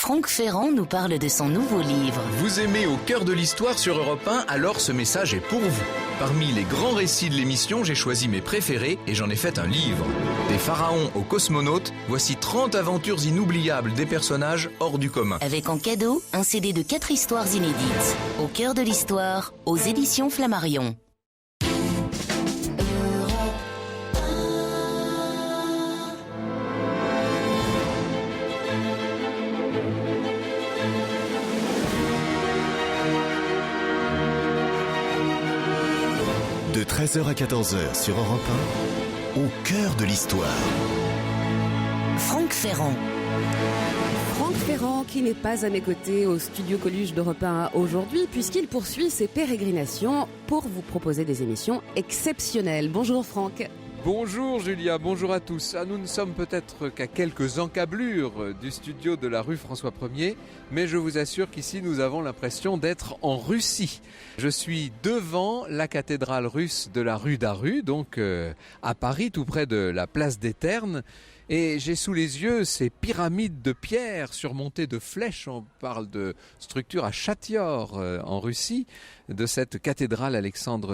Franck Ferrand nous parle de son nouveau livre. Vous aimez Au cœur de l'histoire sur Europe 1, alors ce message est pour vous. Parmi les grands récits de l'émission, j'ai choisi mes préférés et j'en ai fait un livre. Des pharaons aux cosmonautes, voici 30 aventures inoubliables des personnages hors du commun. Avec en cadeau, un CD de 4 histoires inédites. Au cœur de l'histoire, aux éditions Flammarion. De 13h à 14h sur Europe 1, au cœur de l'histoire. Franck Ferrand. Franck Ferrand qui n'est pas à mes côtés au studio Coluche d'Europe 1 aujourd'hui puisqu'il poursuit ses pérégrinations pour vous proposer des émissions exceptionnelles. Bonjour Franck. Bonjour Julia, bonjour à tous. Nous ne sommes peut-être qu'à quelques encablures du studio de la rue François 1er, mais je vous assure qu'ici nous avons l'impression d'être en Russie. Je suis devant la cathédrale russe de la rue Daru, donc à Paris, tout près de la place des Ternes. Et j'ai sous les yeux ces pyramides de pierre surmontées de flèches. On parle de structure à Chatior en Russie, de cette cathédrale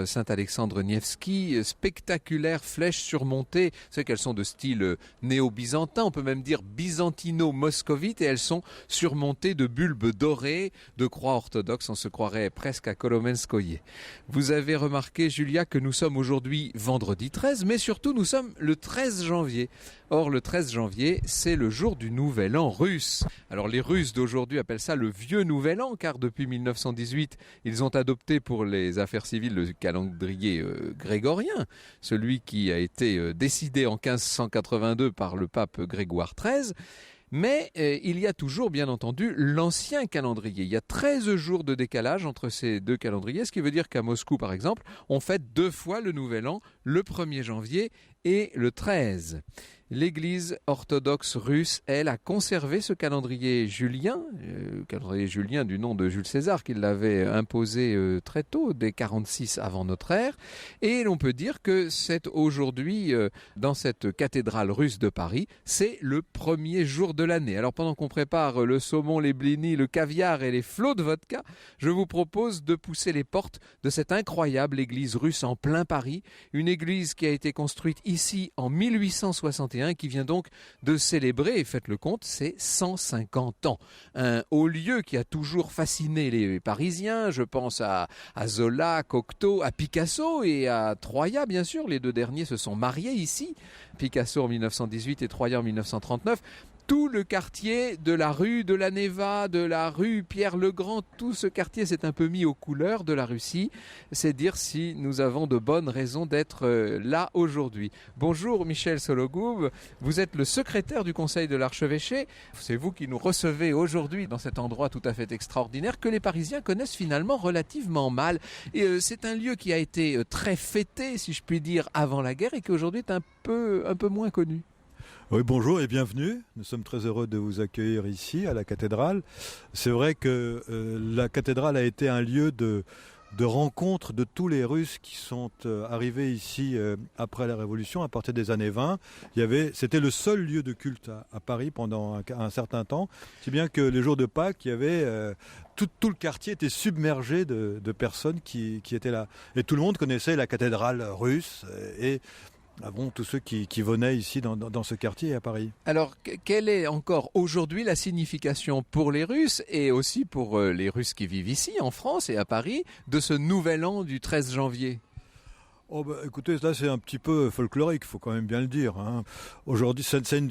Saint-Alexandre Nevski, spectaculaires flèches surmontées. Vous savez qu'elles sont de style néo-byzantin, on peut même dire byzantino-moscovite, et elles sont surmontées de bulbes dorés, de croix orthodoxes. On se croirait presque à Kolomenskoye. Vous avez remarqué, Julia, que nous sommes aujourd'hui vendredi 13, mais surtout nous sommes le 13 janvier. Or, le 13 janvier, c'est le jour du Nouvel An russe. Alors, les Russes d'aujourd'hui appellent ça le Vieux Nouvel An, car depuis 1918, ils ont adopté pour les affaires civiles le calendrier grégorien, celui qui a été décidé en 1582 par le pape Grégoire XIII. Mais il y a toujours, bien entendu, l'ancien calendrier. Il y a 13 jours de décalage entre ces deux calendriers, ce qui veut dire qu'à Moscou, par exemple, on fête 2 fois le Nouvel An, le 1er janvier et le 13. L'Église orthodoxe russe, elle, a conservé ce calendrier julien du nom de Jules César, qui l'avait imposé très tôt, dès 46 avant notre ère. Et l'on peut dire que c'est aujourd'hui, dans cette cathédrale russe de Paris, c'est le premier jour de l'année. Alors pendant qu'on prépare le saumon, les blinis, le caviar et les flots de vodka, je vous propose de pousser les portes de cette incroyable église russe en plein Paris, une église qui a été construite ici en 1861, qui vient donc de célébrer, et faites le compte, c'est 150 ans. Un haut lieu qui a toujours fasciné les Parisiens. Je pense à Zola, Cocteau, à Picasso et à Troya, bien sûr. Les deux derniers se sont mariés ici. Picasso en 1918 et Troya en 1939. Tout le quartier de la rue de la Neva, de la rue Pierre-le-Grand, tout ce quartier s'est un peu mis aux couleurs de la Russie. C'est dire si nous avons de bonnes raisons d'être là aujourd'hui. Bonjour Michel Sologoub, vous êtes le secrétaire du Conseil de l'Archevêché. C'est vous qui nous recevez aujourd'hui dans cet endroit tout à fait extraordinaire que les Parisiens connaissent finalement relativement mal. Et c'est un lieu qui a été très fêté, si je puis dire, avant la guerre et qui aujourd'hui est un peu moins connu. Oui, bonjour et bienvenue. Nous sommes très heureux de vous accueillir ici à la cathédrale. C'est vrai que la cathédrale a été un lieu de rencontre de tous les Russes qui sont arrivés ici après la Révolution, à partir des années 20. C'était le seul lieu de culte à Paris pendant un certain temps, si bien que les jours de Pâques, il y avait tout le quartier était submergé de personnes qui étaient là. Et tout le monde connaissait la cathédrale russe et tous ceux qui venaient ici dans ce quartier à Paris. Alors, quelle est encore aujourd'hui la signification pour les Russes et aussi pour les Russes qui vivent ici, en France et à Paris, de ce nouvel an du 13 janvier ? Écoutez, là c'est un petit peu folklorique, il faut quand même bien le dire. Aujourd'hui, c'est une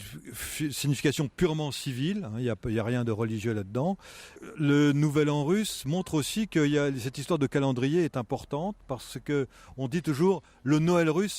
signification purement civile, il n'y a rien de religieux là-dedans. Le Nouvel An russe montre aussi que cette histoire de calendrier est importante, parce que on dit toujours le Noël russe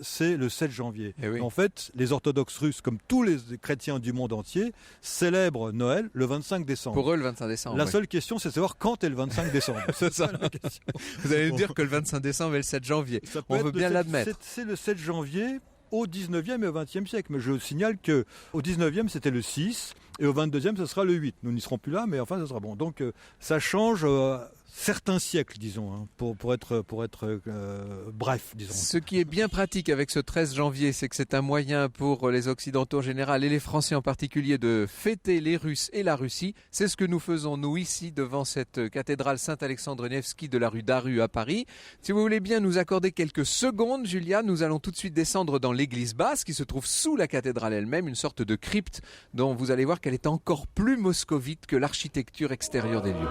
c'est le 7 janvier. Oui. En fait, les orthodoxes russes, comme tous les chrétiens du monde entier, célèbrent Noël le 25 décembre. Pour eux, le 25 décembre. La seule question, c'est de savoir quand est le 25 décembre. C'est ça la question. Vous allez me dire que le 25 décembre est le 7 janvier. On veut bien l'admettre. C'est le 7 janvier au 19e et au 20e siècle. Mais je signale qu'au 19e, c'était le 6 Et au 22e, ce sera le 8. Nous n'y serons plus là, mais enfin, ce sera bon. Donc, ça change certains siècles, disons, hein, pour être bref, disons. Ce qui est bien pratique avec ce 13 janvier, c'est que c'est un moyen pour les Occidentaux en général et les Français en particulier de fêter les Russes et la Russie. C'est ce que nous faisons, nous, ici, devant cette cathédrale Saint-Alexandre Nevski de la rue Daru à Paris. Si vous voulez bien nous accorder quelques secondes, Julia, nous allons tout de suite descendre dans l'église basse qui se trouve sous la cathédrale elle-même, une sorte de crypte dont vous allez voir qu'elle est encore plus moscovite que l'architecture extérieure des lieux.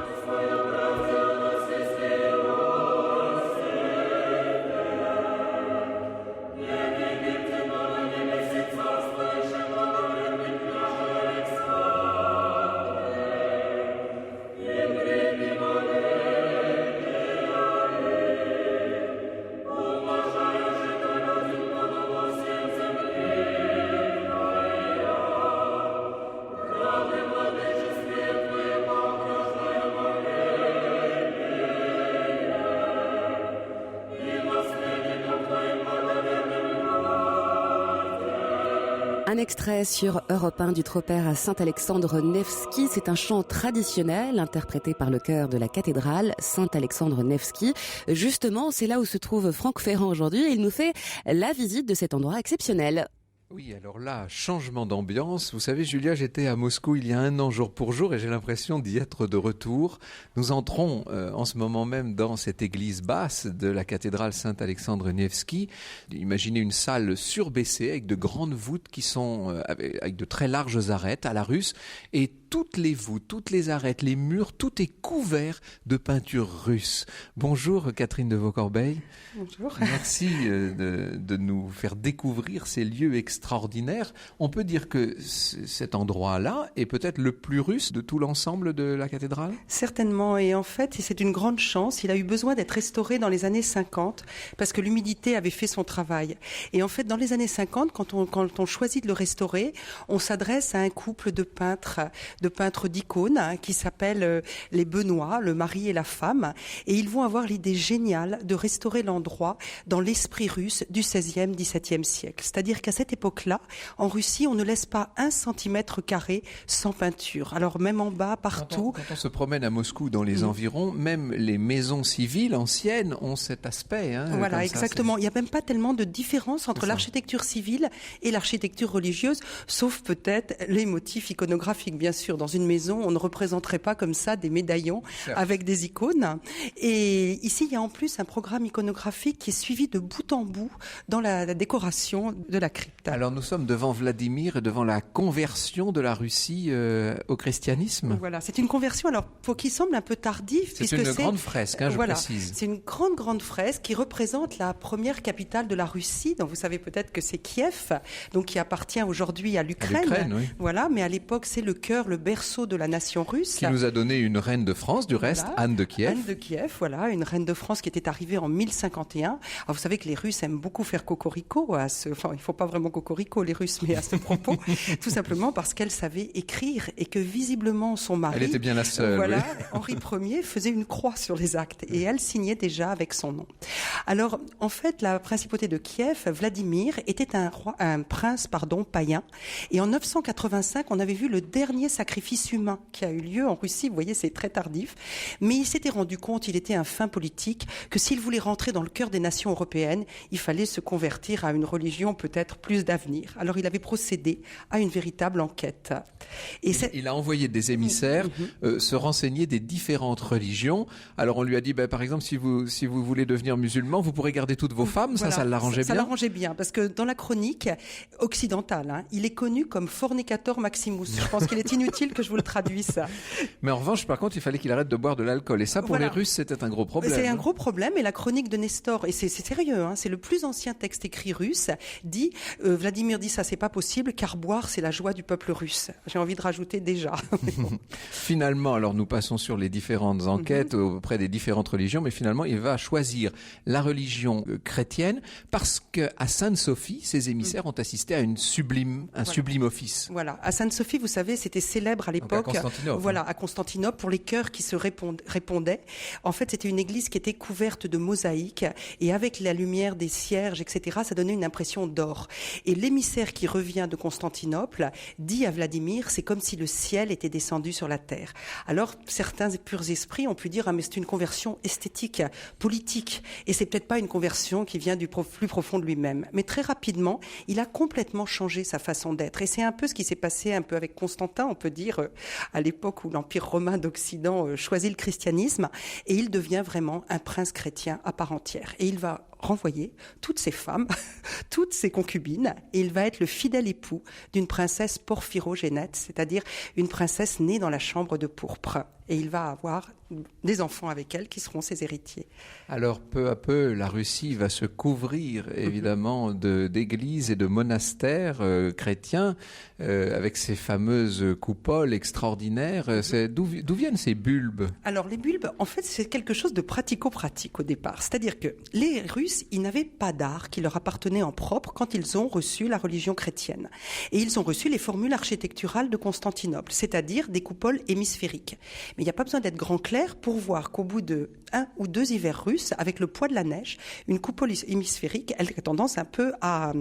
Un extrait sur Europe 1 du Tropère à Saint-Alexandre Nevski. C'est un chant traditionnel interprété par le chœur de la cathédrale Saint-Alexandre Nevski. Justement, c'est là où se trouve Franck Ferrand aujourd'hui et il nous fait la visite de cet endroit exceptionnel. Oui, alors là, changement d'ambiance. Vous savez, Julia, j'étais à Moscou il y a 1 an jour pour jour et j'ai l'impression d'y être de retour. Nous entrons en ce moment même dans cette église basse de la cathédrale Saint-Alexandre Nevski. Imaginez une salle surbaissée avec de grandes voûtes qui sont avec de très larges arêtes à la russe et toutes les voûtes, toutes les arêtes, les murs, tout est couvert de peinture russe. Bonjour Catherine de Vaucorbeil. Bonjour. Merci de nous faire découvrir ces lieux extraordinaires. On peut dire que cet endroit-là est peut-être le plus russe de tout l'ensemble de la cathédrale ? Certainement, et en fait, c'est une grande chance. Il a eu besoin d'être restauré dans les années 50 parce que l'humidité avait fait son travail. Et en fait, dans les années 50, quand on choisit de le restaurer, on s'adresse à un couple de peintres d'icônes qui s'appellent les Benoît, le mari et la femme, et ils vont avoir l'idée géniale de restaurer l'endroit dans l'esprit russe du XVIe, XVIIe siècle. C'est-à-dire qu'à cette époque-là, en Russie, on ne laisse pas 1 cm² sans peinture. Alors même en bas, partout. Quand on se promène à Moscou dans les environs, même les maisons civiles anciennes ont cet aspect. Hein, voilà, exactement. Il n'y a même pas tellement de différence entre l'architecture civile et l'architecture religieuse, sauf peut-être les motifs iconographiques, bien sûr. Dans une maison, on ne représenterait pas comme ça des médaillons avec des icônes. Et ici, il y a en plus un programme iconographique qui est suivi de bout en bout dans la décoration de la crypte. Alors nous sommes devant Vladimir et devant la conversion de la Russie au christianisme. Voilà, c'est une conversion alors qui semble un peu tardive. C'est une grande fresque, je précise. C'est une grande fresque qui représente la première capitale de la Russie. Donc vous savez peut-être que c'est Kiev, donc qui appartient aujourd'hui à l'Ukraine. Oui. Voilà, mais à l'époque c'est le cœur, le berceau de la nation russe. Qui nous a donné une reine de France, du reste, voilà, Anne de Kiev. Anne de Kiev, voilà, une reine de France qui était arrivée en 1051. Alors vous savez que les Russes aiment beaucoup faire cocorico enfin il faut pas vraiment cocorico les Russes, mais à ce propos, tout simplement parce qu'elle savait écrire et que visiblement son mari, elle était bien la seule, voilà, oui. Henri Ier faisait une croix sur les actes et elle signait déjà avec son nom. Alors en fait, la principauté de Kiev, Vladimir était un prince païen, et en 985, on avait vu le dernier sacrifice humain qui a eu lieu en Russie. Vous voyez, c'est très tardif, mais il s'était rendu compte, il était un fin politique, que s'il voulait rentrer dans le cœur des nations européennes, il fallait se convertir à une religion peut-être plus d'avenir. Alors il avait procédé à une véritable enquête. Et il a envoyé des émissaires se renseigner des différentes religions. Alors on lui a dit, par exemple, si vous voulez devenir musulman, vous pourrez garder toutes vos femmes. Voilà, ça l'arrangeait bien. Ça l'arrangeait bien, parce que dans la chronique occidentale, il est connu comme fornicator maximus. Je pense qu'il est inutile que je vous le traduise, ça. Mais en revanche, par contre, il fallait qu'il arrête de boire de l'alcool. Et ça, pour les Russes, c'était un gros problème. C'est un gros problème. Et la chronique de Nestor, et c'est sérieux, c'est le plus ancien texte écrit russe, dit, Vladimir dit ça, c'est pas possible, car boire, c'est la joie du peuple russe. J'ai envie de rajouter déjà. Finalement, alors nous passons sur les différentes enquêtes auprès des différentes religions, mais finalement, il va choisir la religion chrétienne parce qu'à Sainte-Sophie, ses émissaires ont assisté à un sublime office. Voilà. À Sainte-Sophie, vous savez, c'était célèbre à l'époque. À Constantinople. Voilà, à Constantinople, pour les chœurs qui se répondaient. En fait, c'était une église qui était couverte de mosaïques et avec la lumière des cierges, etc., ça donnait une impression d'or. Et l'émissaire qui revient de Constantinople dit à Vladimir, c'est comme si le ciel était descendu sur la terre. Alors, certains purs esprits ont pu dire, ah, mais c'est une conversion esthétique, politique, et c'est peut-être pas une conversion qui vient du plus profond de lui-même. Mais très rapidement, il a complètement changé sa façon d'être. Et c'est un peu ce qui s'est passé un peu avec Constantin, on peut dire, à l'époque où l'Empire romain d'Occident choisit le christianisme, et il devient vraiment un prince chrétien à part entière. Et il va renvoyer toutes ses femmes, toutes ses concubines, et il va être le fidèle époux d'une princesse porphyrogénète, c'est-à-dire une princesse née dans la chambre de pourpre. Et il va avoir des enfants avec elle qui seront ses héritiers. Alors peu à peu, la Russie va se couvrir évidemment d'églises et de monastères chrétiens avec ces fameuses coupoles extraordinaires. D'où viennent ces bulbes? Alors les bulbes, en fait, c'est quelque chose de pratico-pratique au départ. C'est-à-dire que les Russes, ils n'avaient pas d'art qui leur appartenait en propre quand ils ont reçu la religion chrétienne. Et ils ont reçu les formules architecturales de Constantinople, c'est-à-dire des coupoles hémisphériques. Mais il n'y a pas besoin d'être grand clair pour voir qu'au bout de 1 ou 2 hivers russes, avec le poids de la neige, une coupole hémisphérique, elle a tendance un peu à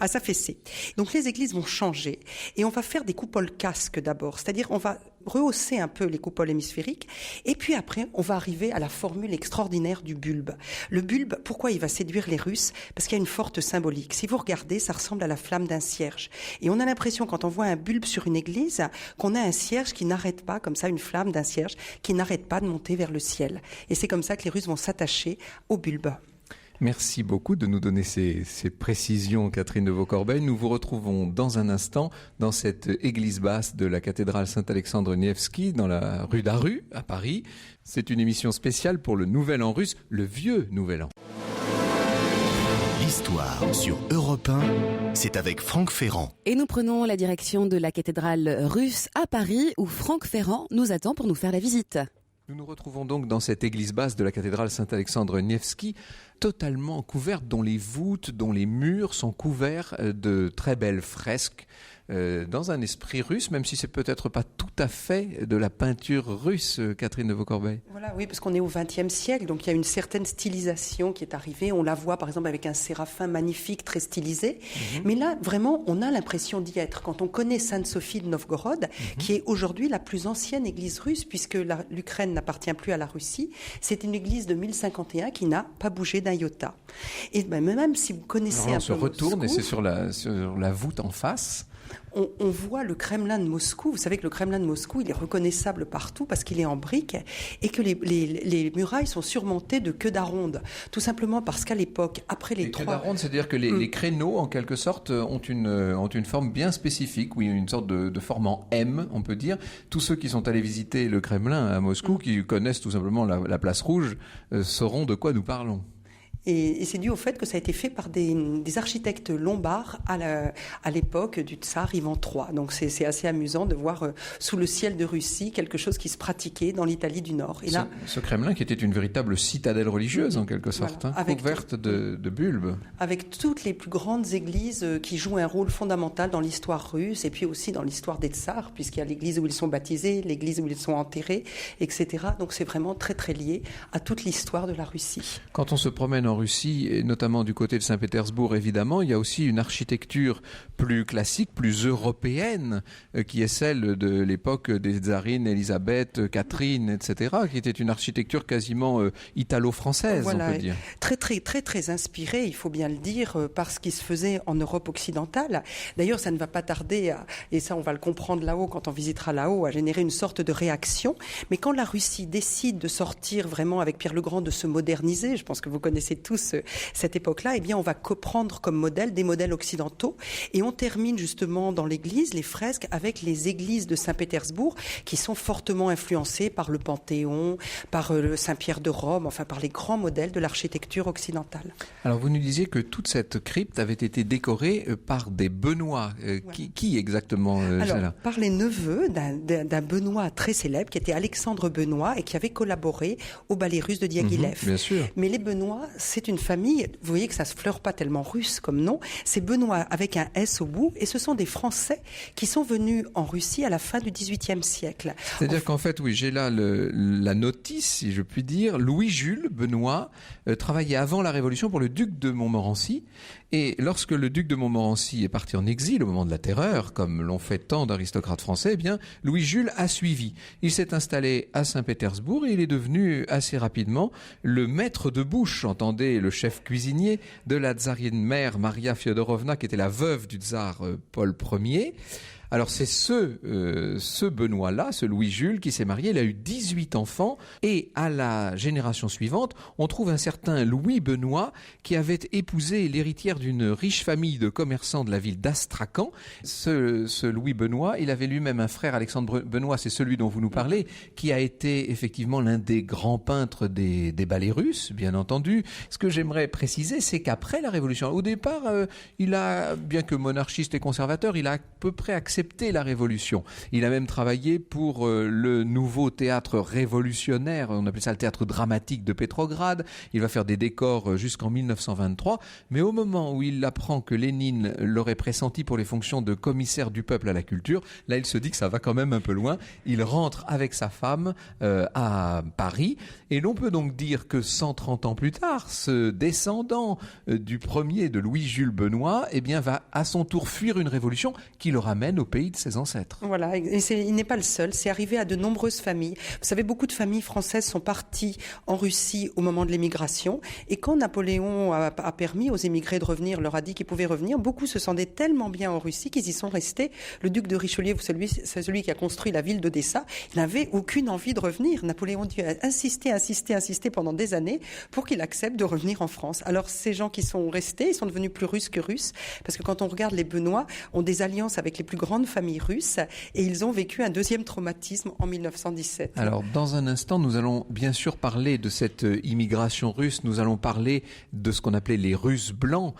s'affaisser. Donc les églises vont changer et on va faire des coupoles casques d'abord, c'est-à-dire on va rehausser un peu les coupoles hémisphériques et puis après on va arriver à la formule extraordinaire du bulbe. Le bulbe, pourquoi il va séduire les Russes? Parce qu'il y a une forte symbolique. Si vous regardez, ça ressemble à la flamme d'un cierge. Et on a l'impression quand on voit un bulbe sur une église qu'on a un cierge qui n'arrête pas, comme ça une flamme d'un cierge qui n'arrête pas de monter vers le ciel. Et c'est comme ça que les Russes vont s'attacher au bulbe. Merci beaucoup de nous donner ces précisions, Catherine de Vaucorbeil. Nous vous retrouvons dans un instant dans cette église basse de la cathédrale Saint-Alexandre Nevski, dans la rue d'Aru, à Paris. C'est une émission spéciale pour le Nouvel An russe, le vieux Nouvel An. L'histoire sur Europe 1, c'est avec Franck Ferrand. Et nous prenons la direction de la cathédrale russe à Paris, où Franck Ferrand nous attend pour nous faire la visite. Nous nous retrouvons donc dans cette église basse de la cathédrale Saint-Alexandre Nevski, totalement couverte, dont les voûtes, dont les murs sont couverts de très belles fresques, dans un esprit russe, même si c'est peut-être pas tout à fait de la peinture russe, Catherine de Vaucorbeil. Voilà, oui, parce qu'on est au XXe siècle, donc il y a une certaine stylisation qui est arrivée. On la voit par exemple avec un séraphin magnifique, très stylisé. Mais là, vraiment, on a l'impression d'y être. Quand on connaît Sainte-Sophie de Novgorod, qui est aujourd'hui la plus ancienne église russe, puisque l'Ukraine n'appartient plus à la Russie, c'est une église de 1051 qui n'a pas bougé d'un iota. Et même si vous connaissez alors, un on se peu retourne Moscou, et c'est sur la voûte en face. On voit le Kremlin de Moscou. Vous savez que le Kremlin de Moscou, il est reconnaissable partout parce qu'il est en briques et que les murailles sont surmontées de queues d'aronde. Tout simplement parce qu'à l'époque, après les queues d'aronde, c'est-à-dire que les créneaux, en quelque sorte, ont une forme bien spécifique, oui, une sorte de forme en M, on peut dire. Tous ceux qui sont allés visiter le Kremlin à Moscou, qui connaissent tout simplement la place rouge, sauront de quoi nous parlons. Et c'est dû au fait que ça a été fait par des architectes lombards à l'époque du tsar Ivan III. Donc c'est assez amusant de voir sous le ciel de Russie quelque chose qui se pratiquait dans l'Italie du Nord. Et là, ce Kremlin qui était une véritable citadelle religieuse en quelque sorte, voilà, couverte de bulbes. Avec toutes les plus grandes églises qui jouent un rôle fondamental dans l'histoire russe et puis aussi dans l'histoire des tsars, puisqu'il y a l'église où ils sont baptisés, l'église où ils sont enterrés, etc. Donc c'est vraiment très très lié à toute l'histoire de la Russie. Quand on se promène en Russie, et notamment du côté de Saint-Pétersbourg évidemment, il y a aussi une architecture plus classique, plus européenne, qui est celle de l'époque des tsarines Elisabeth, Catherine, etc., qui était une architecture quasiment italo-française, voilà, on peut dire. Très, très, très, très inspirée, il faut bien le dire, par ce qui se faisait en Europe occidentale. D'ailleurs, ça ne va pas tarder, et ça on va le comprendre là-haut quand on visitera là-haut, à générer une sorte de réaction. Mais quand la Russie décide de sortir vraiment avec Pierre le Grand, de se moderniser, je pense que vous connaissez tous cette époque-là, eh bien on va prendre comme modèle des modèles occidentaux et on termine justement dans l'église, les fresques avec les églises de Saint-Pétersbourg qui sont fortement influencées par le Panthéon, par le Saint-Pierre de Rome, enfin par les grands modèles de l'architecture occidentale. Alors vous nous disiez que toute cette crypte avait été décorée par des Benoît. Qui exactement Alors, par les neveux d'un Benoît très célèbre qui était Alexandre Benoît et qui avait collaboré au ballet russe de Diaghilev. Bien sûr. Mais les Benoît, c'est une famille, vous voyez que ça se fleure pas tellement russe comme nom, c'est Benoît avec un S au bout, et ce sont des Français qui sont venus en Russie à la fin du XVIIIe siècle. C'est-à-dire qu'en fait, oui, j'ai là la notice, si je puis dire, Louis-Jules Benoît travaillait avant la Révolution pour le duc de Montmorency, Et lorsque le duc de Montmorency est parti en exil au moment de la Terreur, comme l'ont fait tant d'aristocrates français, eh bien, Louis-Jules a suivi. Il s'est installé à Saint-Pétersbourg et il est devenu assez rapidement le maître de bouche, entendez, le chef cuisinier de la tsarienne mère Maria Fyodorovna, qui était la veuve du tsar Paul Ier. Alors c'est ce Benoît-là, ce Louis-Jules, qui s'est marié, il a eu 18 enfants, et à la génération suivante, on trouve un certain Louis Benoît qui avait épousé l'héritière d'une riche famille de commerçants de la ville d'Astrakhan. Ce Louis Benoît, il avait lui-même un frère, Alexandre Benoît, c'est celui dont vous nous parlez, qui a été effectivement l'un des grands peintres des ballets russes, bien entendu. Ce que j'aimerais préciser, c'est qu'après la Révolution, au départ, il a, bien que monarchiste et conservateur, il a à peu près accepté la Révolution. Il a même travaillé pour le nouveau théâtre révolutionnaire, on appelait ça le théâtre dramatique de Pétrograd. Il va faire des décors jusqu'en 1923, mais au moment où il apprend que Lénine l'aurait pressenti pour les fonctions de commissaire du peuple à la culture, là il se dit que ça va quand même un peu loin. Il rentre avec sa femme à Paris, et l'on peut donc dire que 130 ans plus tard, ce descendant du premier de Louis-Jules Benoît, eh bien, va à son tour fuir une révolution qui le ramène au pays de ses ancêtres. Voilà, et il n'est pas le seul, c'est arrivé à de nombreuses familles. Vous savez, beaucoup de familles françaises sont parties en Russie au moment de l'émigration, et quand Napoléon a permis aux émigrés de revenir, leur a dit qu'ils pouvaient revenir, beaucoup se sentaient tellement bien en Russie qu'ils y sont restés. Le duc de Richelieu, c'est celui qui a construit la ville d'Odessa, il n'avait aucune envie de revenir. Napoléon a insisté pendant des années pour qu'il accepte de revenir en France. Alors ces gens qui sont restés, ils sont devenus plus russes que russes, parce que quand on regarde les Benoît, ont des alliances avec les plus grandes familles russes, et ils ont vécu un deuxième traumatisme en 1917. Alors, dans un instant, nous allons bien sûr parler de cette immigration russe. Nous allons parler de ce qu'on appelait les Russes blancs,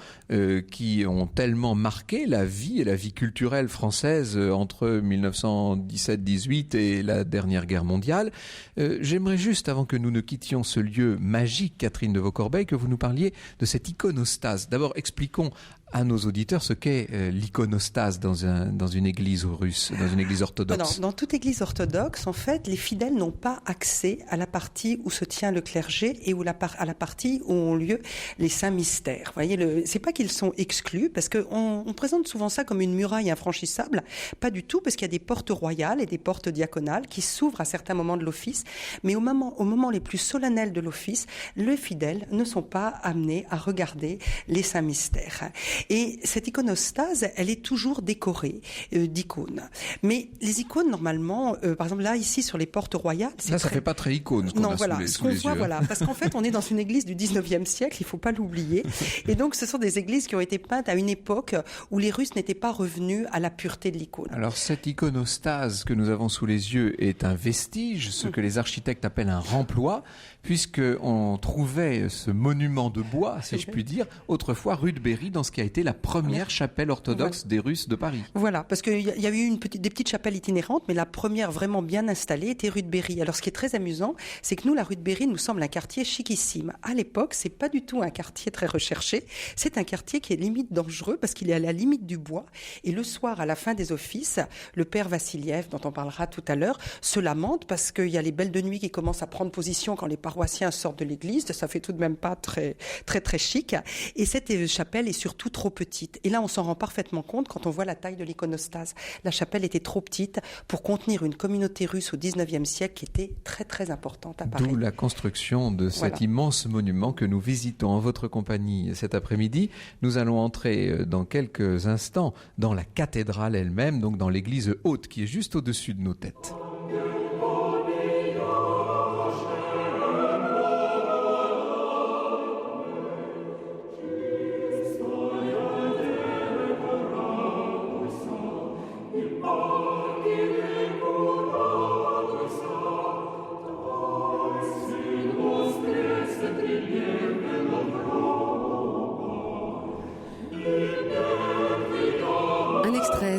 qui ont tellement marqué la vie et la vie culturelle française entre 1917-18 et la dernière guerre mondiale. J'aimerais juste, avant que nous ne quittions ce lieu magique, Catherine de Vaucorbeil, que vous nous parliez de cette iconostase. D'abord, expliquons à nos auditeurs ce qu'est l'iconostase dans une église russe, dans une église orthodoxe. Dans toute église orthodoxe, en fait, les fidèles n'ont pas accès à la partie où se tient le clergé et à la partie où ont lieu les saints mystères. Vous voyez, c'est pas qu'ils sont exclus, parce qu'on présente souvent ça comme une muraille infranchissable. Pas du tout, parce qu'il y a des portes royales et des portes diaconales qui s'ouvrent à certains moments de l'office. Mais au moment les plus solennels de l'office, les fidèles ne sont pas amenés à regarder les saints mystères. Et cette iconostase, elle est toujours décorée d'icônes. Mais les icônes, normalement, par exemple, là, ici, sur les portes royales... Là, ça fait pas très icône, ce qu'on a sous les yeux. Voilà, parce qu'en fait, on est dans une église du 19e siècle, il faut pas l'oublier. Et donc, ce sont des églises qui ont été peintes à une époque où les Russes n'étaient pas revenus à la pureté de l'icône. Alors, cette iconostase que nous avons sous les yeux est un vestige, ce que les architectes appellent un remploi, puisqu'on trouvait ce monument de bois, si je puis dire, autrefois rue de Berry, dans ce qui a été la première chapelle orthodoxe des Russes de Paris. Voilà, parce qu'il y a eu des petites chapelles itinérantes, mais la première vraiment bien installée était rue de Berry. Alors ce qui est très amusant, c'est que nous, la rue de Berry nous semble un quartier chiquissime. À l'époque, c'est pas du tout un quartier très recherché, c'est un quartier qui est limite dangereux parce qu'il est à la limite du bois. Et le soir, à la fin des offices, le père Vassiliev, dont on parlera tout à l'heure, se lamente parce qu'il y a les belles de nuit qui commencent à prendre position quand les paroissiens sortent de l'église. Ça fait tout de même pas très, très, très chic. Et cette chapelle est surtout trop petite. Et là, on s'en rend parfaitement compte quand on voit la taille de l'iconostase. La chapelle était trop petite pour contenir une communauté russe au 19e siècle qui était très, très importante à Paris. D'où la construction de cet immense monument que nous visitons en votre compagnie cet après-midi. Nous allons entrer dans quelques instants dans la cathédrale elle-même, donc dans l'église haute qui est juste au-dessus de nos têtes.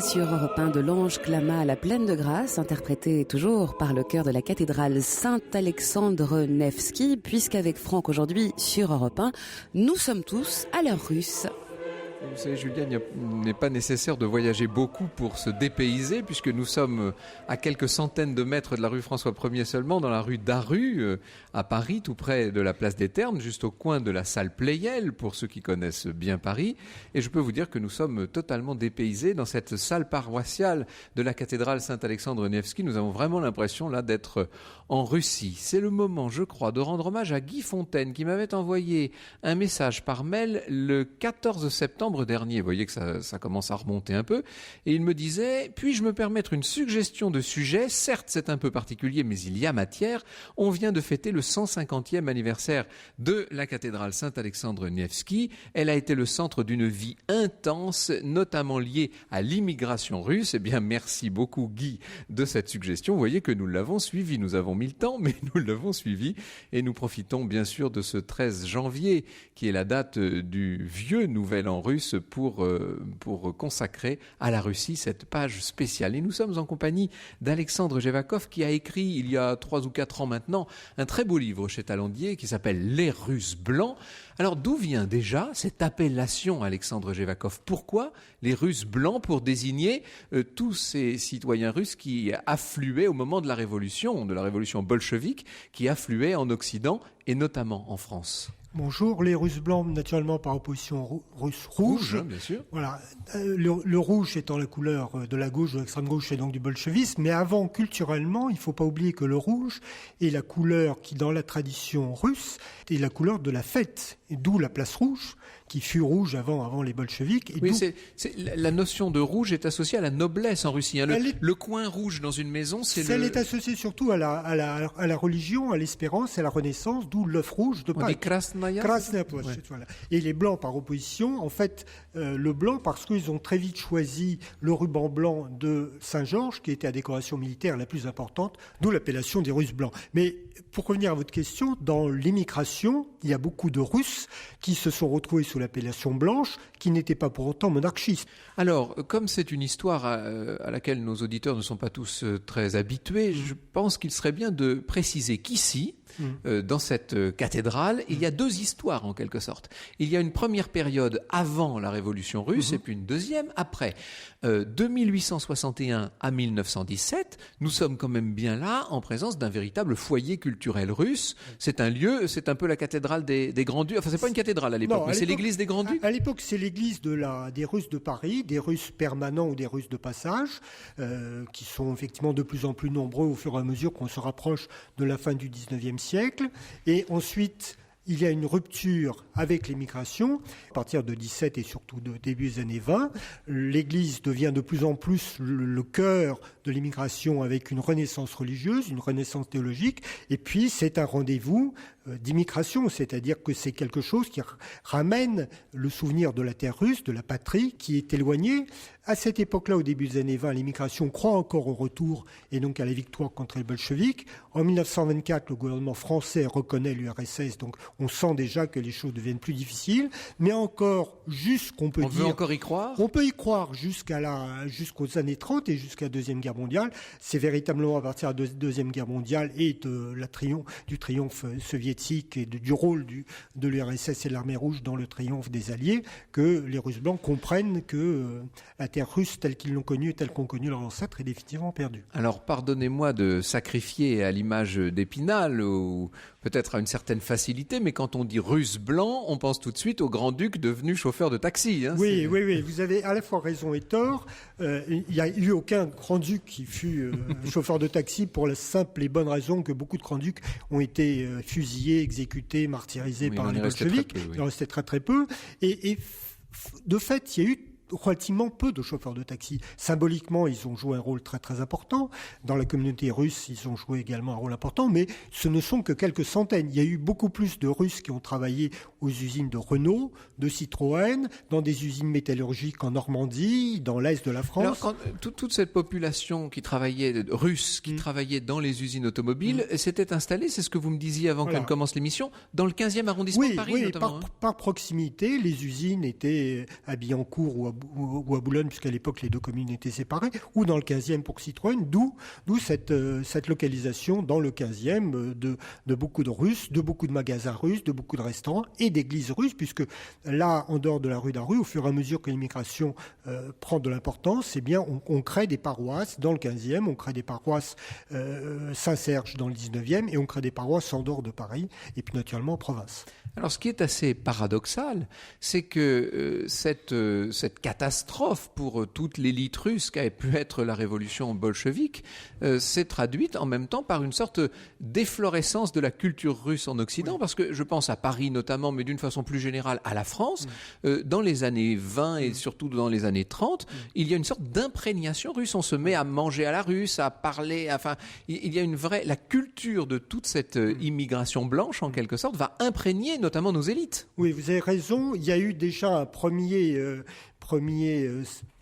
Sur Europe 1 de l'Ange clama à la pleine de grâce, interprété toujours par le chœur de la cathédrale Saint-Alexandre Nevski, puisqu'avec Franck aujourd'hui sur Europe 1, nous sommes tous à l'heure russe. Vous savez, Julien, il n'est pas nécessaire de voyager beaucoup pour se dépayser, puisque nous sommes à quelques centaines de mètres de la rue François 1er seulement, dans la rue Daru, à Paris, tout près de la place des Ternes, juste au coin de la salle Pleyel, pour ceux qui connaissent bien Paris. Et je peux vous dire que nous sommes totalement dépaysés dans cette salle paroissiale de la cathédrale Saint-Alexandre Nevski. Nous avons vraiment l'impression là d'être en Russie. C'est le moment, je crois, de rendre hommage à Guy Fontaine, qui m'avait envoyé un message par mail le 14 septembre dernier. Vous voyez que ça commence à remonter un peu. Et il me disait, puis-je me permettre une suggestion de sujet? Certes, c'est un peu particulier, mais il y a matière. On vient de fêter le 150e anniversaire de la cathédrale Saint-Alexandre Nevski. Elle a été le centre d'une vie intense, notamment liée à l'immigration russe. Eh bien, merci beaucoup, Guy, de cette suggestion. Vous voyez que nous l'avons suivi. Nous avons mis le temps, mais nous l'avons suivi. Et nous profitons bien sûr de ce 13 janvier, qui est la date du vieux Nouvel An russe, pour consacrer à la Russie cette page spéciale. Et nous sommes en compagnie d'Alexandre Jevakov, qui a écrit il y a 3 ou 4 ans maintenant un très beau livre chez Talandier qui s'appelle Les Russes blancs. Alors d'où vient déjà cette appellation, Alexandre Jevakov? Pourquoi les Russes blancs, pour désigner tous ces citoyens russes qui affluaient au moment de la révolution bolchevique, qui affluaient en Occident et notamment en France? Bonjour, les Russes blancs, naturellement par opposition Russes rouges. Bien sûr. Voilà, le rouge étant la couleur de la gauche, de l'extrême gauche et donc du bolchevisme. Mais avant, culturellement, il ne faut pas oublier que le rouge est la couleur qui, dans la tradition russe, est la couleur de la fête. Et d'où la place rouge, qui fut rouge avant les bolcheviks. Et oui, la notion de rouge est associée à la noblesse en Russie. Hein. Le coin rouge dans une maison, elle est associée surtout à la religion, à l'espérance, à la Renaissance, d'où l'œuf rouge de Pâques. On dit Krasnaya. Ouais. Voilà. Et les blancs par opposition, en fait, le blanc parce qu'ils ont très vite choisi le ruban blanc de Saint-Georges, qui était la décoration militaire la plus importante, d'où l'appellation des Russes blancs. Mais pour revenir à votre question, dans l'immigration, il y a beaucoup de Russes qui se sont retrouvés sous l'appellation blanche, qui n'étaient pas pour autant monarchistes. Alors, comme c'est une histoire à laquelle nos auditeurs ne sont pas tous très habitués, je pense qu'il serait bien de préciser qu'ici, dans cette cathédrale, il y a 2 histoires en quelque sorte. Il y a une première période avant la Révolution russe et puis une deuxième après. De 1861 à 1917, nous sommes quand même bien là en présence d'un véritable foyer culturel russe. C'est un lieu, c'est un peu la cathédrale des Grands-Ducs. Enfin, c'est pas une cathédrale à l'époque, mais c'est l'église des Grands-Ducs. À l'époque, c'est l'église des Russes de Paris, des Russes permanents ou des Russes de passage, qui sont effectivement de plus en plus nombreux au fur et à mesure qu'on se rapproche de la fin du 19e siècle. Et ensuite, il y a une rupture avec l'émigration. À partir de 17 et surtout de début des années 20, l'Église devient de plus en plus le cœur de l'immigration avec une renaissance religieuse, une renaissance théologique. Et puis, c'est un rendez-vous d'immigration, c'est-à-dire que c'est quelque chose qui ramène le souvenir de la terre russe, de la patrie, qui est éloignée. À cette époque-là, au début des années 20, l'immigration croit encore au retour et donc à la victoire contre les bolcheviks. En 1924, le gouvernement français reconnaît l'URSS, donc on sent déjà que les choses deviennent plus difficiles. Mais encore, on peut encore y croire. On peut y croire jusqu'aux années 30 et jusqu'à la Deuxième Guerre mondiale. C'est véritablement à partir de la Deuxième Guerre mondiale et du triomphe soviétique et du rôle de l'URSS et de l'armée rouge dans le triomphe des Alliés que les Russes blancs comprennent que la terre russe telle qu'ils l'ont connue et telle qu'ont connu leurs ancêtres est définitivement perdue. Alors pardonnez-moi de sacrifier à l'image d'Épinal ou peut-être à une certaine facilité, mais quand on dit Russe blanc, on pense tout de suite au grand-duc devenu chauffeur de taxi. Hein, oui, vous avez à la fois raison et tort. Il n'y a eu aucun grand-duc qui fut chauffeur de taxi pour la simple et bonne raison que beaucoup de grands-ducs ont été fusillés, exécutés, martyrisés par les bolcheviks. Il en restait très très peu. Et de fait, il y a eu relativement peu de chauffeurs de taxi. Symboliquement, ils ont joué un rôle très très important. Dans la communauté russe, ils ont joué également un rôle important, mais ce ne sont que quelques centaines. Il y a eu beaucoup plus de Russes qui ont travaillé aux usines de Renault, de Citroën, dans des usines métallurgiques en Normandie, dans l'est de la France. Alors, toute cette population russe qui travaillait dans les usines automobiles s'était installée, c'est ce que vous me disiez avant qu'elle commence l'émission, dans le 15e arrondissement de Paris notamment. Par proximité, les usines étaient à Billancourt ou à ou à Boulogne, puisqu'à l'époque les deux communes étaient séparées, ou dans le 15e pour Citroën, d'où cette localisation dans le 15e de beaucoup de Russes, de beaucoup de magasins russes, de beaucoup de restaurants et d'églises russes, puisque là, en dehors de la rue d'Arru, au fur et à mesure que l'immigration prend de l'importance, eh bien, on crée des paroisses dans le 15e, on crée des paroisses Saint-Serge dans le 19e, et on crée des paroisses en dehors de Paris, et puis naturellement en province. Alors, ce qui est assez paradoxal, c'est que cette catastrophe pour toute l'élite russe qu'a pu être la révolution bolchevique s'est traduite en même temps par une sorte d'efflorescence de la culture russe en Occident, oui. Parce que je pense à Paris notamment, mais d'une façon plus générale à la France, dans les années 20 et surtout dans les années 30, il y a une sorte d'imprégnation russe. On se met à manger à la russe, à parler, enfin, il y a une vraie... La culture de toute cette immigration blanche, en quelque sorte, va imprégner notamment nos élites. Oui, vous avez raison. Il y a eu déjà un premier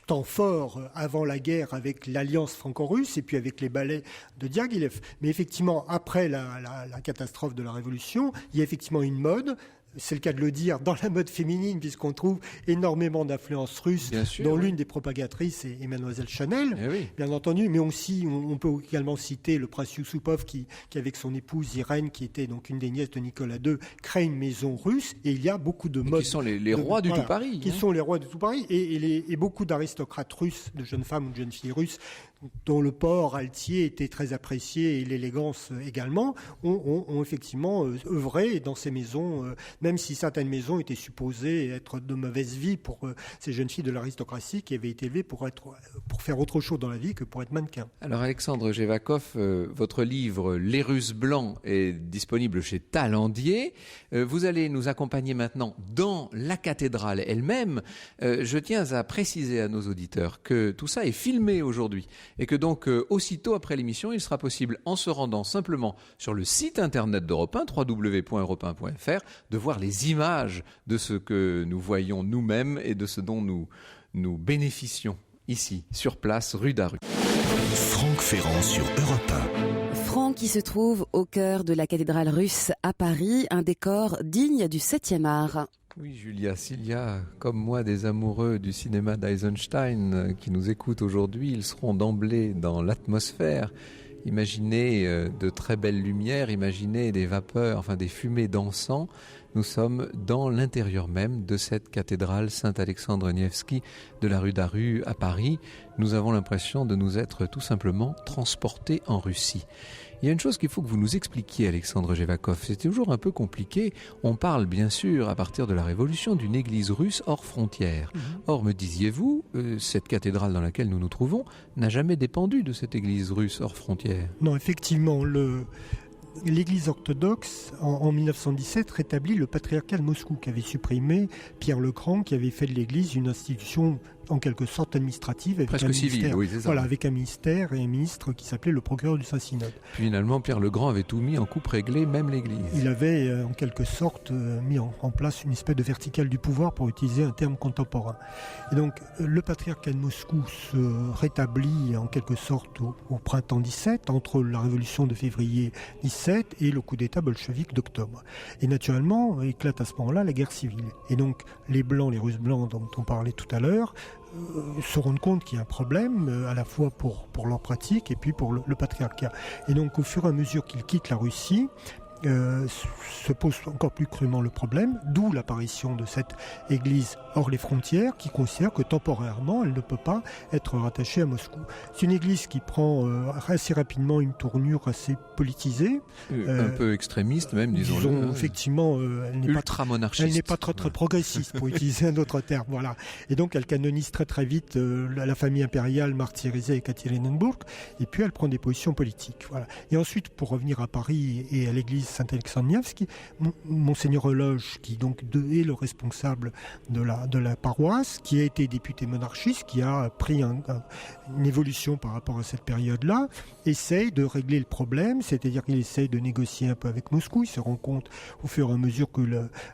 temps fort avant la guerre avec l'alliance franco-russe et puis avec les ballets de Diaghilev. Mais effectivement, après la catastrophe de la Révolution, il y a effectivement une mode. C'est le cas de le dire, dans la mode féminine, puisqu'on trouve énormément d'influences russes, dont l'une des propagatrices est Mademoiselle Chanel, bien entendu, mais aussi, on peut également citer le prince Yusupov qui avec son épouse Irène, qui était donc une des nièces de Nicolas II, crée une maison russe, et il y a beaucoup de modes... Qui sont les rois du tout Paris. Qui sont les rois du tout Paris, et beaucoup d'aristocrates russes, de jeunes femmes ou de jeunes filles russes, dont le port altier était très apprécié et l'élégance également, ont effectivement œuvré dans ces maisons, même si certaines maisons étaient supposées être de mauvaise vie pour ces jeunes filles de l'aristocratie qui avaient été élevées pour faire autre chose dans la vie que pour être mannequin. Alors Alexandre Jevakov, votre livre « Les Russes blancs » est disponible chez Talendier. Vous allez nous accompagner maintenant dans la cathédrale elle-même. Je tiens à préciser à nos auditeurs que tout ça est filmé aujourd'hui. Et que donc, aussitôt après l'émission, il sera possible, en se rendant simplement sur le site internet d'Europe 1, www.europe1.fr, de voir les images de ce que nous voyons nous-mêmes et de ce dont nous bénéficions ici, sur place, rue d'Arru. Franck Ferrand sur Europe 1. Franck qui se trouve au cœur de la cathédrale russe à Paris, un décor digne du 7e art. Oui, Julia, s'il y a, comme moi, des amoureux du cinéma d'Eisenstein qui nous écoutent aujourd'hui, ils seront d'emblée dans l'atmosphère. Imaginez de très belles lumières, imaginez des vapeurs, enfin des fumées d'encens. Nous sommes dans l'intérieur même de cette cathédrale Saint-Alexandre Nevski de la rue d'Arru à Paris. Nous avons l'impression de nous être tout simplement transportés en Russie. Il y a une chose qu'il faut que vous nous expliquiez, Alexandre Jevakov. C'est toujours un peu compliqué. On parle bien sûr, à partir de la Révolution, d'une église russe hors frontières. Or, me disiez-vous, cette cathédrale dans laquelle nous nous trouvons n'a jamais dépendu de cette église russe hors frontières. Non, effectivement, l'Église orthodoxe, en 1917, rétablit le patriarcat de Moscou qu'avait supprimé Pierre le Grand, qui avait fait de l'Église une institution en quelque sorte administrative. Avec presque civile, oui, c'est ça. Voilà, avec un ministère et un ministre qui s'appelait le procureur du Saint-Synode. Puis finalement, Pierre le Grand avait tout mis en coupe réglée, même l'Église. Il avait en quelque sorte mis en place une espèce de verticale du pouvoir, pour utiliser un terme contemporain. Et donc, le patriarcat de Moscou se rétablit en quelque sorte au printemps 17, entre la révolution de février 17 et le coup d'État bolchevique d'octobre. Et naturellement, éclate à ce moment-là la guerre civile. Et donc, les Blancs, les Russes blancs dont on parlait tout à l'heure, se rendent compte qu'il y a un problème, à la fois pour leur pratique et puis pour le patriarcat. Et donc, au fur et à mesure qu'ils quittent la Russie, se pose encore plus crûment le problème, d'où l'apparition de cette église hors les frontières, qui considère que temporairement elle ne peut pas être rattachée à Moscou. C'est une église qui prend assez rapidement une tournure assez politisée, un peu extrémiste même, disons-le. Effectivement, ultra-monarchiste. Elle n'est pas très progressiste, pour utiliser un autre terme. Voilà. Et donc elle canonise très vite la famille impériale martyrisée à Ekaterinbourg, et puis elle prend des positions politiques. Voilà. Et ensuite, pour revenir à Paris et à l'église Saint-Alexandre Nevski, Monseigneur Eloge, qui donc est le responsable de la paroisse, qui a été député monarchiste, qui a pris une évolution par rapport à cette période-là, essaye de régler le problème, c'est-à-dire qu'il essaye de négocier un peu avec Moscou. Il se rend compte au fur et à mesure que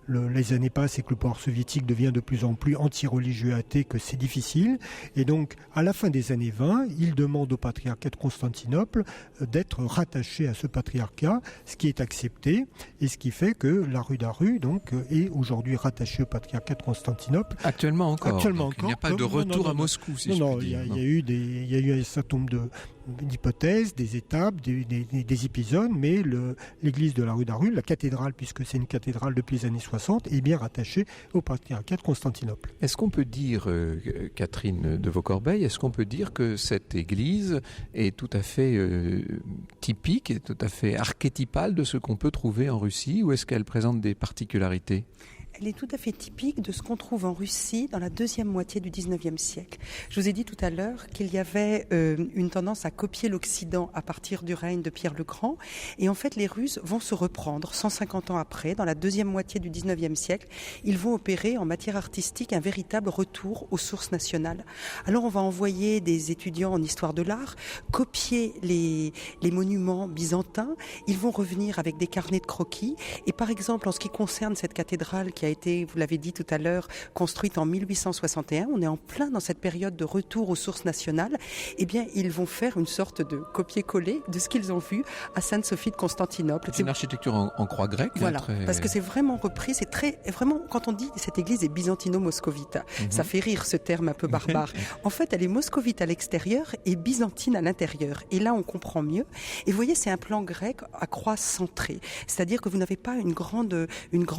les années passent et que le pouvoir soviétique devient de plus en plus anti-religieux athée, que c'est difficile. Et donc, à la fin des années 20, il demande au patriarcat de Constantinople d'être rattaché à ce patriarcat, ce qui est accepté accepté, et ce qui fait que la rue d'Aru donc est aujourd'hui rattachée au patriarcat de Constantinople. Actuellement encore. Il n'y a pas de retour à Moscou, si je puis dire. Il y a eu un certain nombre d'hypothèses, des étapes, des épisodes, mais l'église de la rue d'Aru, la cathédrale, puisque c'est une cathédrale depuis les années 60, est bien rattachée au patriarcat de Constantinople. Est-ce qu'on peut dire, Catherine de Vaucorbeil, est-ce qu'on peut dire que cette église est tout à fait typique, est tout à fait archétypale de ce qu'on peut trouver en Russie, ou est-ce qu'elle présente des particularités ? Elle est tout à fait typique de ce qu'on trouve en Russie dans la deuxième moitié du 19e siècle. Je vous ai dit tout à l'heure qu'il y avait une tendance à copier l'Occident à partir du règne de Pierre le Grand. Et en fait, les Russes vont se reprendre 150 ans après, dans la deuxième moitié du 19e siècle. Ils vont opérer en matière artistique un véritable retour aux sources nationales. Alors on va envoyer des étudiants en histoire de l'art, copier les monuments byzantins. Ils vont revenir avec des carnets de croquis. Et par exemple, en ce qui concerne cette cathédrale qui a été, vous l'avez dit tout à l'heure, construite en 1861. On est en plein dans cette période de retour aux sources nationales. Eh bien, ils vont faire une sorte de copier-coller de ce qu'ils ont vu à Sainte-Sophie de Constantinople. C'est une architecture en croix grecque. Voilà, parce que c'est vraiment repris, c'est vraiment, quand on dit cette église est byzantino-moscovite, ça fait rire ce terme un peu barbare. En fait, elle est moscovite à l'extérieur et byzantine à l'intérieur. Et là, on comprend mieux. Et vous voyez, c'est un plan grec à croix centrée. C'est-à-dire que vous n'avez pas une grande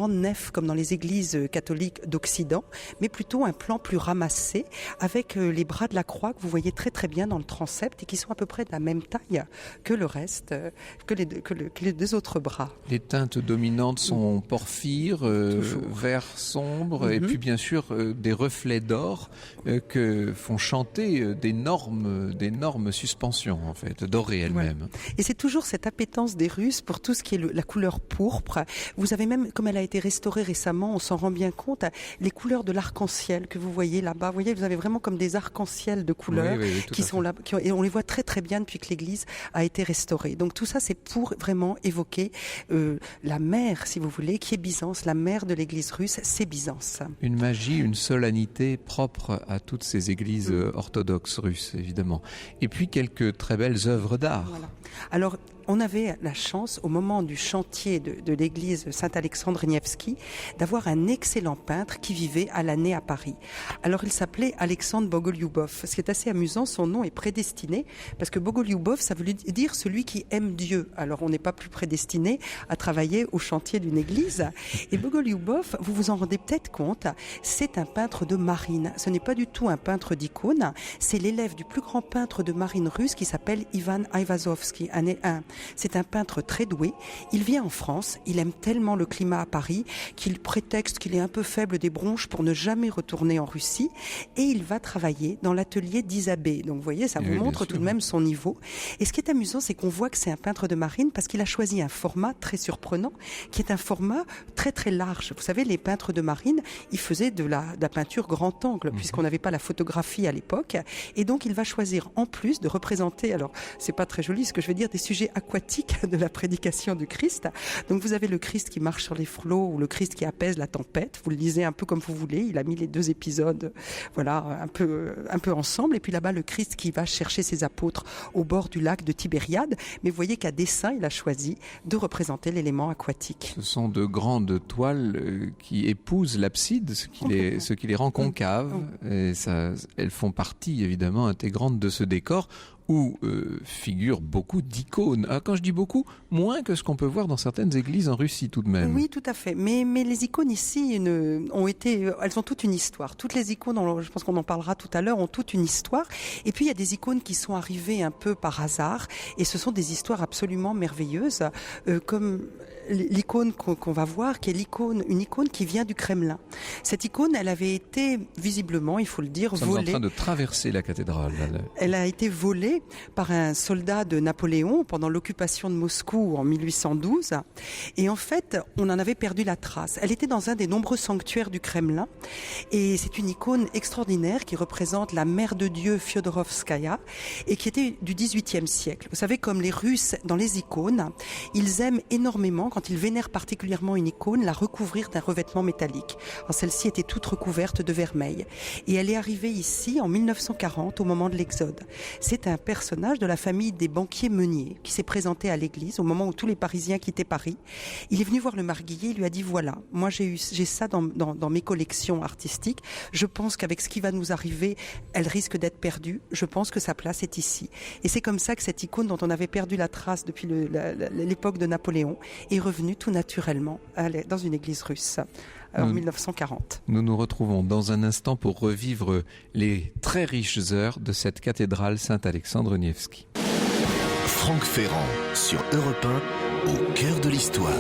nef comme dans les églises catholiques d'Occident, mais plutôt un plan plus ramassé avec les bras de la croix que vous voyez très très bien dans le transept et qui sont à peu près de la même taille que le reste, que les deux autres bras. Les teintes dominantes sont porphyre, vert sombre et puis bien sûr des reflets d'or que font chanter d'énormes suspensions en fait, dorées elles-mêmes. Ouais. Et c'est toujours cette appétence des Russes pour tout ce qui est la couleur pourpre. Vous avez même, comme elle a été restaurée récemment, on s'en rend bien compte, les couleurs de l'arc-en-ciel que vous voyez là-bas. Vous voyez, vous avez vraiment comme des arcs-en-ciel de couleurs qui sont là, et on les voit très très bien depuis que l'église a été restaurée. Donc tout ça, c'est pour vraiment évoquer la mère, si vous voulez, qui est Byzance. La mère de l'église russe, c'est Byzance. Une magie, une solennité propre à toutes ces églises orthodoxes russes, évidemment. Et puis quelques très belles œuvres d'art. Voilà. Alors, on avait la chance, au moment du chantier de l'église Saint-Alexandre Nevski, d'avoir un excellent peintre qui vivait à l'année à Paris. Alors, il s'appelait Alexandre Bogolyubov. Ce qui est assez amusant, son nom est prédestiné, parce que Bogolyubov, ça veut dire celui qui aime Dieu. Alors, on n'est pas plus prédestiné à travailler au chantier d'une église. Et Bogolyubov, vous vous en rendez peut-être compte, c'est un peintre de marine. Ce n'est pas du tout un peintre d'icône. C'est l'élève du plus grand peintre de marine russe qui s'appelle Ivan Aivazovsky, C'est un peintre très doué. Il vient en France. Il aime tellement le climat à Paris qu'il prétexte qu'il est un peu faible des bronches pour ne jamais retourner en Russie. Et il va travailler dans l'atelier d'Isabée. Donc vous voyez, ça vous montre tout de même son niveau. Et ce qui est amusant, c'est qu'on voit que c'est un peintre de marine parce qu'il a choisi un format très surprenant, qui est un format très très large. Vous savez, les peintres de marine, ils faisaient de la peinture grand angle, puisqu'on n'avait pas la photographie à l'époque. Et donc il va choisir, en plus de représenter, alors c'est pas très joli ce que je vais dire, des sujets aquatique de la prédication du Christ. Donc vous avez le Christ qui marche sur les flots ou le Christ qui apaise la tempête. Vous le lisez un peu comme vous voulez. Il a mis les deux épisodes, voilà, un peu ensemble. Et puis là-bas, le Christ qui va chercher ses apôtres au bord du lac de Tibériade. Mais vous voyez qu'à dessein, il a choisi de représenter l'élément aquatique. Ce sont de grandes toiles qui épousent l'abside, ce qui les rend concaves. Et ça, elles font partie évidemment intégrante de ce décor où figurent beaucoup d'icônes. Ah, quand je dis beaucoup, moins que ce qu'on peut voir dans certaines églises en Russie tout de même. Oui, tout à fait. Mais les icônes ici elles ont toute une histoire. Toutes les icônes, je pense qu'on en parlera tout à l'heure, ont toute une histoire. Et puis il y a des icônes qui sont arrivées un peu par hasard, et ce sont des histoires absolument merveilleuses, comme l'icône qu'on va voir, qui est une icône qui vient du Kremlin. Cette icône, elle avait été visiblement, il faut le dire, volée. Nous sommes en train de traverser la cathédrale. Elle a été volée par un soldat de Napoléon pendant l'occupation de Moscou en 1812. Et en fait, on en avait perdu la trace. Elle était dans un des nombreux sanctuaires du Kremlin. Et c'est une icône extraordinaire qui représente la mère de Dieu Fyodorovskaya et qui était du XVIIIe siècle. Vous savez, comme les Russes, dans les icônes, ils aiment énormément quand il vénère particulièrement une icône, la recouvrir d'un revêtement métallique. Alors, celle-ci était toute recouverte de vermeil. Et elle est arrivée ici en 1940, au moment de l'Exode. C'est un personnage de la famille des banquiers Meunier qui s'est présenté à l'église au moment où tous les Parisiens quittaient Paris. Il est venu voir le marguillier, il lui a dit voilà, moi j'ai ça dans mes collections artistiques. Je pense qu'avec ce qui va nous arriver, elle risque d'être perdue. Je pense que sa place est ici. Et c'est comme ça que cette icône dont on avait perdu la trace depuis l'époque de Napoléon est revenue tout naturellement dans une église russe en 1940. Nous nous retrouvons dans un instant pour revivre les très riches heures de cette cathédrale Saint-Alexandre Nevski. Franck Ferrand sur Europe 1, au cœur de l'histoire.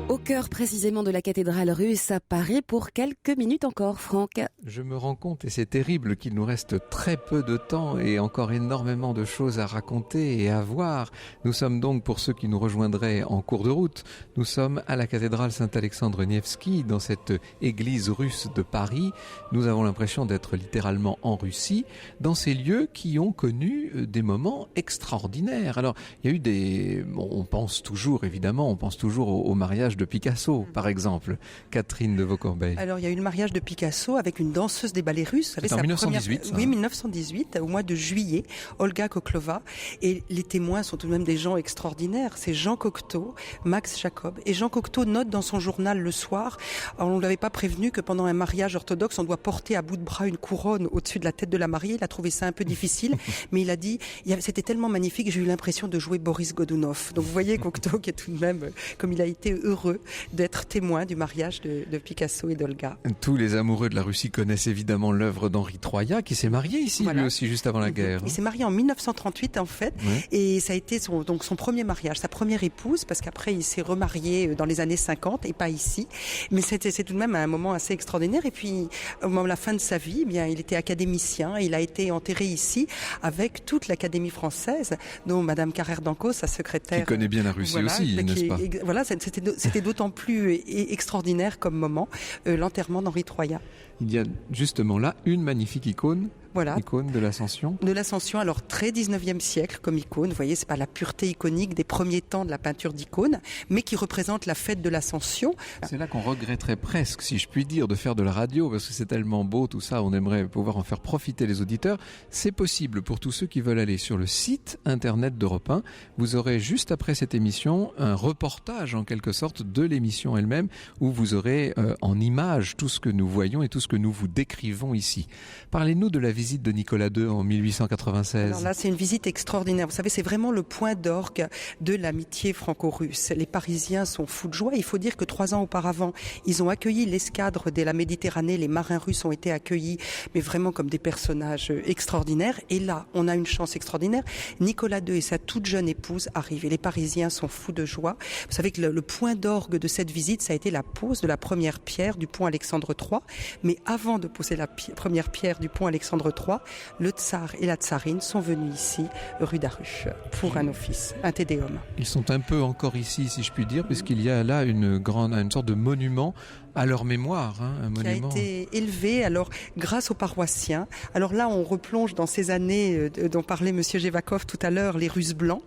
Au cœur précisément de la cathédrale russe à Paris pour quelques minutes encore, Franck. Je me rends compte, et c'est terrible, qu'il nous reste très peu de temps et encore énormément de choses à raconter et à voir. Nous sommes donc, pour ceux qui nous rejoindraient en cours de route, nous sommes à la cathédrale Saint-Alexandre Nevski, dans cette église russe de Paris. Nous avons l'impression d'être littéralement en Russie, dans ces lieux qui ont connu des moments extraordinaires. Alors, il y a eu on pense toujours, évidemment, au mariage de Picasso, par exemple. Catherine de Vaucorbeil. Alors, il y a eu le mariage de Picasso avec une danseuse des ballets russes. C'est en 1918, Oui, 1918, au mois de juillet, Olga Koklova. Et les témoins sont tout de même des gens extraordinaires. C'est Jean Cocteau, Max Jacob. Et Jean Cocteau note dans son journal le soir, on ne l'avait pas prévenu que pendant un mariage orthodoxe, on doit porter à bout de bras une couronne au-dessus de la tête de la mariée. Il a trouvé ça un peu difficile, mais il a dit, c'était tellement magnifique que j'ai eu l'impression de jouer Boris Godunov. Donc vous voyez Cocteau qui est tout de même, comme il a été heureux d'être témoin du mariage de Picasso et d'Olga. Tous les amoureux de la Russie connaissent évidemment l'œuvre d'Henri Troyat, qui s'est marié ici, lui aussi, juste avant la guerre. Il s'est marié en 1938, en fait, et ça a été son premier mariage, sa première épouse, parce qu'après, il s'est remarié dans les années 50, et pas ici. Mais c'est tout de même un moment assez extraordinaire. Et puis, au moment de la fin de sa vie, eh bien, il était académicien, il a été enterré ici, avec toute l'Académie française, dont Madame Carrère d'Ancos, sa secrétaire. Qui connaît bien la Russie aussi, n'est-ce pas? Voilà, c'était d'autant plus extraordinaire comme moment, l'enterrement d'Henri Troyat. Il y a justement là une magnifique icône. Voilà. Icône de l'Ascension. De l'Ascension, alors très 19e siècle comme icône. Vous voyez, c'est pas la pureté iconique des premiers temps de la peinture d'icône, mais qui représente la fête de l'Ascension. C'est là qu'on regretterait presque, si je puis dire, de faire de la radio, parce que c'est tellement beau tout ça, on aimerait pouvoir en faire profiter les auditeurs. C'est possible pour tous ceux qui veulent aller sur le site internet d'Europe 1. Vous aurez juste après cette émission un reportage en quelque sorte de l'émission elle-même, où vous aurez en images tout ce que nous voyons et tout ce que nous vous décrivons ici. Parlez-nous de la visite de Nicolas II en 1896. Alors là, c'est une visite extraordinaire. Vous savez, c'est vraiment le point d'orgue de l'amitié franco-russe. Les Parisiens sont fous de joie. Il faut dire que 3 ans auparavant, ils ont accueilli l'escadre de la Méditerranée. Les marins russes ont été accueillis, mais vraiment comme des personnages extraordinaires. Et là, on a une chance extraordinaire. Nicolas II et sa toute jeune épouse arrivent. Et les Parisiens sont fous de joie. Vous savez que le point d'orgue de cette visite, ça a été la pose de la première pierre du pont Alexandre III. Mais avant de poser la première pierre du pont Alexandre III, le tsar et la tsarine sont venus ici, rue d'Aruche, pour un office, un tédéum. Ils sont un peu encore ici, si je puis dire, puisqu'il y a là une sorte de monument à leur mémoire, un monument qui a été élevé alors grâce aux paroissiens. Alors là, on replonge dans ces années dont parlait Monsieur Jevakov tout à l'heure, les Russes blancs.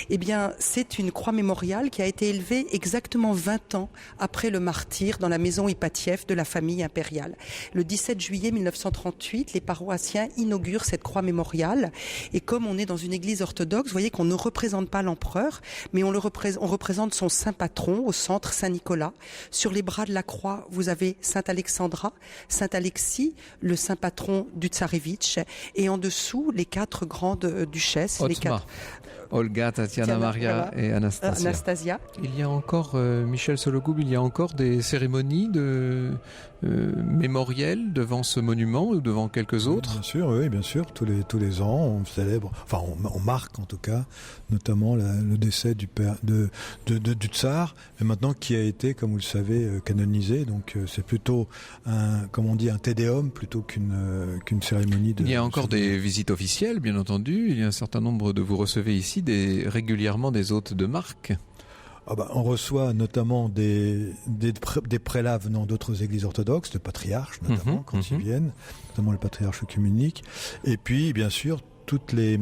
Eh bien, c'est une croix mémoriale qui a été élevée exactement 20 ans après le martyre dans la maison Ipatiev de la famille impériale. Le 17 juillet 1938, les paroissiens inaugurent cette croix mémoriale. Et comme on est dans une église orthodoxe, vous voyez qu'on ne représente pas l'empereur, mais on représente son saint patron au centre, Saint Nicolas. Sur les bras de la croix, vous avez Sainte Alexandra, Saint Alexis, le saint patron du tsarevitch, et en dessous, les 4 grandes duchesses. Otma. Les 4... Olga, Tatiana, Maria voilà. et Anastasia. Il y a encore, Michel Sologoub, il y a encore des cérémonies mémorielles devant ce monument ou devant quelques autres? Bien sûr. Tous les ans, on célèbre, on marque en tout cas, notamment le décès du père du tsar, mais maintenant qui a été, comme vous le savez, canonisé. Donc c'est plutôt un tédéum plutôt qu'une cérémonie. Il y a encore des visites officielles, bien entendu. Il y a un certain nombre de vous recevez ici régulièrement des hôtes de marque. On reçoit notamment des prélats venant d'autres églises orthodoxes, de patriarches notamment, quand ils viennent, notamment le patriarche œcuménique. Et puis, bien sûr, toutes les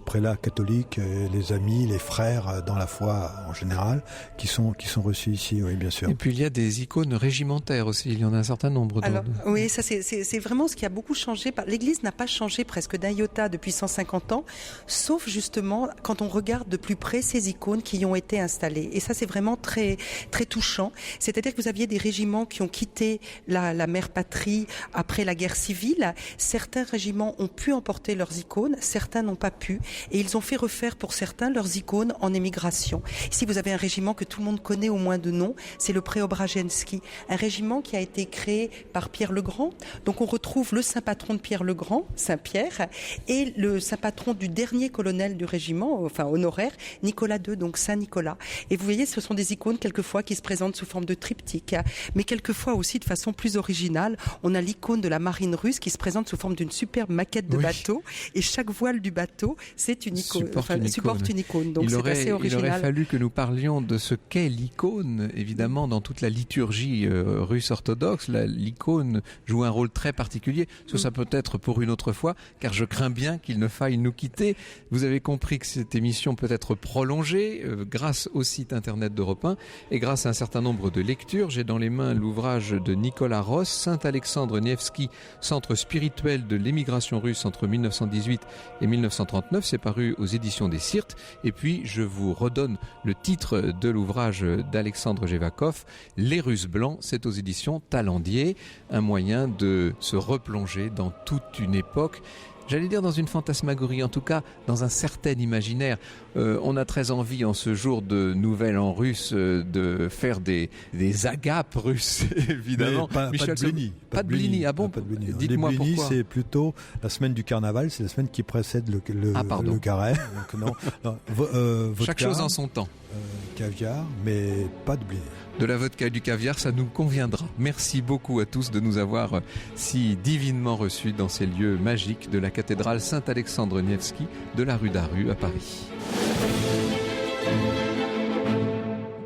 prélats catholiques, les amis, les frères dans la foi en général, qui sont reçus ici, oui, bien sûr. Et puis il y a des icônes régimentaires aussi, il y en a un certain nombre. Alors, oui, ça c'est vraiment ce qui a beaucoup changé. L'Église n'a pas changé presque d'un iota depuis 150 ans, sauf justement quand on regarde de plus près ces icônes qui y ont été installées. Et ça c'est vraiment très, très touchant. C'est-à-dire que vous aviez des régiments qui ont quitté la mère patrie après la guerre civile. Certains régiments ont pu emporter leurs icônes, certains n'ont pas pu, et ils ont fait refaire pour certains leurs icônes en émigration. Ici, vous avez un régiment que tout le monde connaît au moins de nom, c'est le Preobrajenski, un régiment qui a été créé par Pierre le Grand. Donc on retrouve le saint patron de Pierre le Grand, Saint Pierre, et le saint patron du dernier colonel du régiment, enfin honoraire, Nicolas II, donc Saint Nicolas. Et vous voyez, ce sont des icônes quelquefois qui se présentent sous forme de triptyque, mais quelquefois aussi de façon plus originale. On a l'icône de la marine russe qui se présente sous forme d'une superbe maquette de bateau. Et chaque voile du bateau, c'est une icône, supporte une icône. Donc c'est assez original. Il aurait fallu que nous parlions de ce qu'est l'icône. Évidemment, dans toute la liturgie russe orthodoxe, l'icône joue un rôle très particulier. Ça peut être pour une autre fois, car je crains bien qu'il ne faille nous quitter. Vous avez compris que cette émission peut être prolongée grâce au site internet d'Europe 1 et grâce à un certain nombre de lectures. J'ai dans les mains l'ouvrage de Nicolas Ross, Saint-Alexandre Nevski, centre spirituel de l'émigration russe entre 1918 et 1939, c'est paru aux éditions des Sirtes. Et puis je vous redonne le titre de l'ouvrage d'Alexandre Jevakov, Les Russes blancs, c'est aux éditions Talandier, un moyen de se replonger dans toute une époque. J'allais dire dans une fantasmagorie, en tout cas dans un certain imaginaire. On a très envie en ce jour de Nouvel An russe de faire des agapes russes, évidemment. Pas de blini. Pas de blini, ah bon? Dites-moi pourquoi. Les blini, c'est plutôt la semaine du carnaval, c'est la semaine qui précède le carême. Donc non, vodka, chaque chose en son temps. Caviar, mais pas de blini. De la vodka et du caviar, ça nous conviendra. Merci beaucoup à tous de nous avoir si divinement reçus dans ces lieux magiques de la cathédrale Saint-Alexandre Nevski de la rue d'Aru à Paris.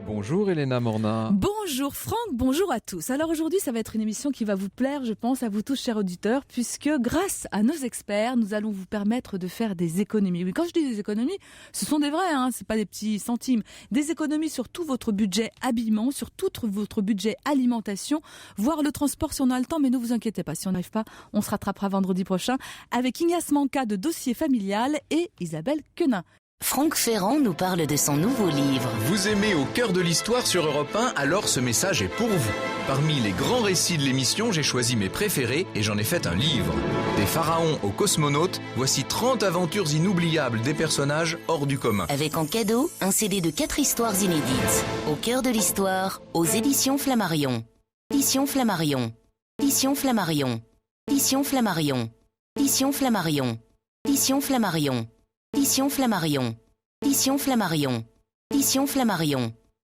Bonjour Elena Morna. Bonjour Franck, bonjour à tous. Alors aujourd'hui, ça va être une émission qui va vous plaire, je pense, à vous tous, chers auditeurs, puisque grâce à nos experts, nous allons vous permettre de faire des économies. Oui, quand je dis des économies, ce sont des vrais, c'est pas des petits centimes. Des économies sur tout votre budget habillement, sur tout votre budget alimentation, voire le transport si on a le temps, mais ne vous inquiétez pas, si on n'arrive pas, on se rattrapera vendredi prochain avec Ignace Manca de Dossier Familial et Isabelle Quenin. Franck Ferrand nous parle de son nouveau livre. Vous aimez Au cœur de l'histoire sur Europe 1, alors ce message est pour vous. Parmi les grands récits de l'émission, j'ai choisi mes préférés et j'en ai fait un livre. Des pharaons aux cosmonautes, voici 30 aventures inoubliables des personnages hors du commun. Avec en cadeau, un CD de 4 histoires inédites. Au cœur de l'histoire, aux éditions Flammarion. Éditions Flammarion. Éditions Flammarion. Éditions Flammarion. Éditions Flammarion. Éditions Flammarion. Édition Flammarion. Édition Flammarion. Édition Flammarion.